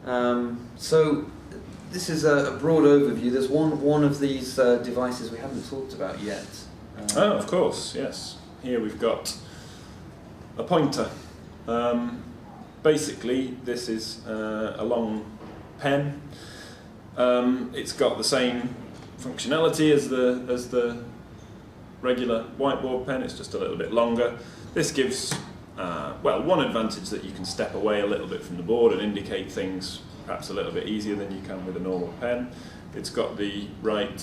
So this is a broad overview. There's one of these devices we haven't talked about yet. Oh, of course, yes. Here we've got a pointer. Basically, this is a long pen. It's got the same functionality as the regular whiteboard pen. It's just a little bit longer. This gives well, one advantage, that you can step away a little bit from the board and indicate things perhaps a little bit easier than you can with a normal pen. It's got the right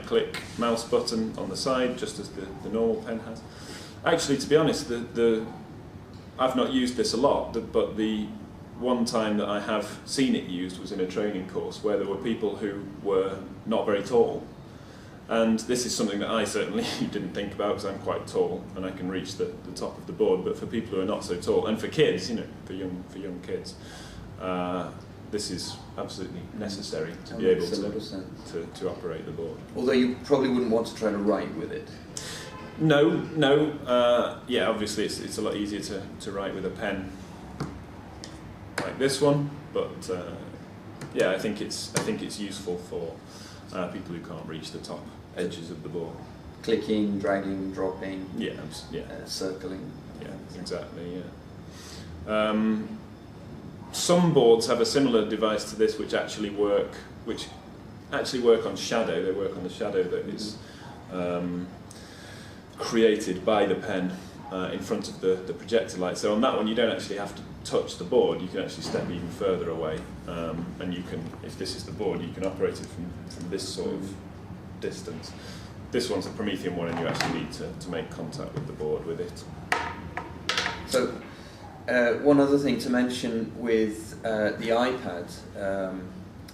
click mouse button on the side, just as the normal pen has. Actually, to be honest, I've not used this a lot, but the one time that I have seen it used was in a training course where there were people who were not very tall. And this is something that I certainly didn't think about, because I'm quite tall and I can reach the top of the board. But for people who are not so tall, and for kids, for young kids, this is absolutely necessary to be able to operate the board. Although you probably wouldn't want to try to write with it. No. Yeah, obviously it's a lot easier to write with a pen like this one. But yeah, I think it's useful for people who can't reach the top edges of the board. Clicking, dragging, dropping, circling. Yeah, exactly. Yeah. Some boards have a similar device to this, which actually work on shadow. They work on the shadow that is created by the pen in front of the projector light. So on that one, you don't actually have to touch the board. You can actually step even further away, and you can, if this is the board, you can operate it from this sort of distance. This one's a Promethean one, and you actually need to make contact with the board with it. So one other thing to mention with the iPad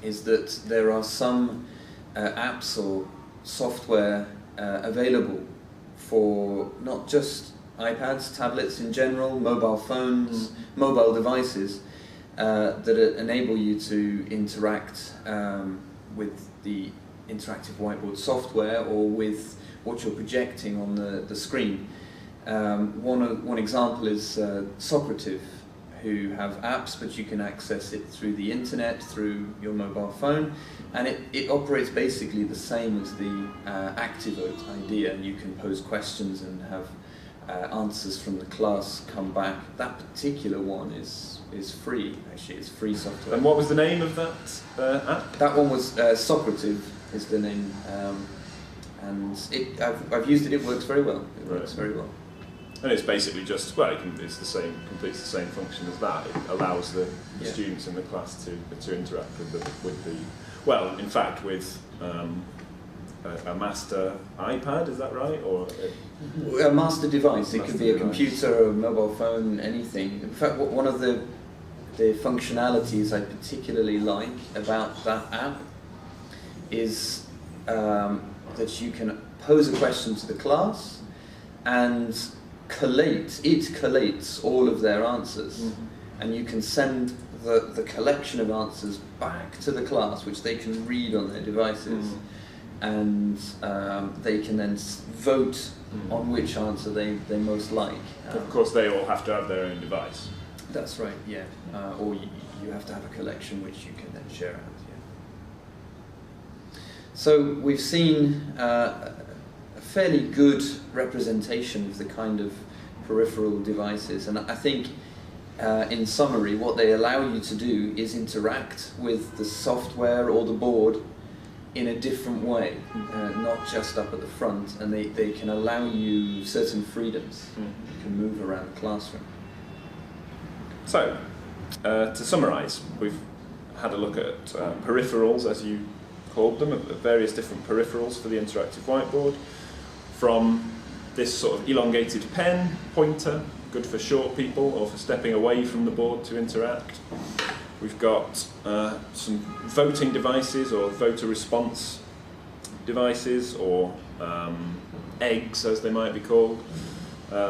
is that there are some apps or software available for not just iPads, tablets in general, mobile phones, mobile devices that enable you to interact with the interactive whiteboard software or with what you're projecting on the screen. One example is Socrative, who have apps, but you can access it through the internet, through your mobile phone, and it operates basically the same as the ActiVote idea. You can pose questions and have answers from the class come back. That particular one is free. Actually, it's free software. And what was the name of that app? That one was Socrative is the name, and I've used it. It works very well. It works very well. And it's basically just, well, it's the same, completes the same function as that. It allows the students in the class to interact with the well, in fact, with a master iPad, is that right? Or a master device. It could be a computer, a mobile phone, anything. In fact, one of the functionalities I particularly like about that app is that you can pose a question to the class and it collates all of their answers, and you can send the collection of answers back to the class, which they can read on their devices, and they can then vote on which answer they most like. Of course, they all have to have their own device. That's right, yeah. Or you have to have a collection which you can then share out. Yeah. So we've seen a fairly good representation of the kind of peripheral devices, and I think in summary what they allow you to do is interact with the software or the board in a different way, not just up at the front, and they can allow you certain freedoms. You can move around the classroom. So, to summarise, we've had a look at peripherals, as you called them, at various different peripherals for the interactive whiteboard, from this sort of elongated pen, pointer, good for short people or for stepping away from the board to interact. We've got some voting devices or voter response devices, or eggs as they might be called,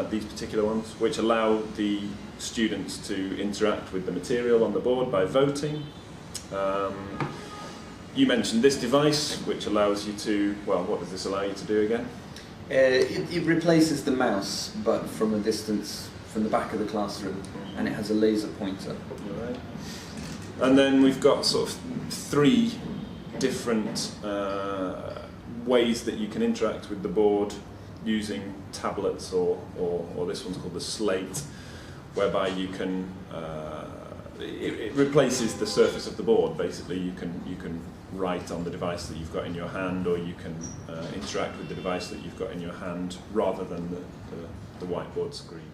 these particular ones, which allow the students to interact with the material on the board by voting. You mentioned this device, which allows you to, well, what does this allow you to do again? It replaces the mouse, but from a distance, from the back of the classroom, and it has a laser pointer. All right. And then we've got sort of 3 different ways that you can interact with the board using tablets, or this one's called the slate, whereby you can it replaces the surface of the board. Basically, you can write on the device that you've got in your hand, or you can interact with the device that you've got in your hand rather than the whiteboard screen.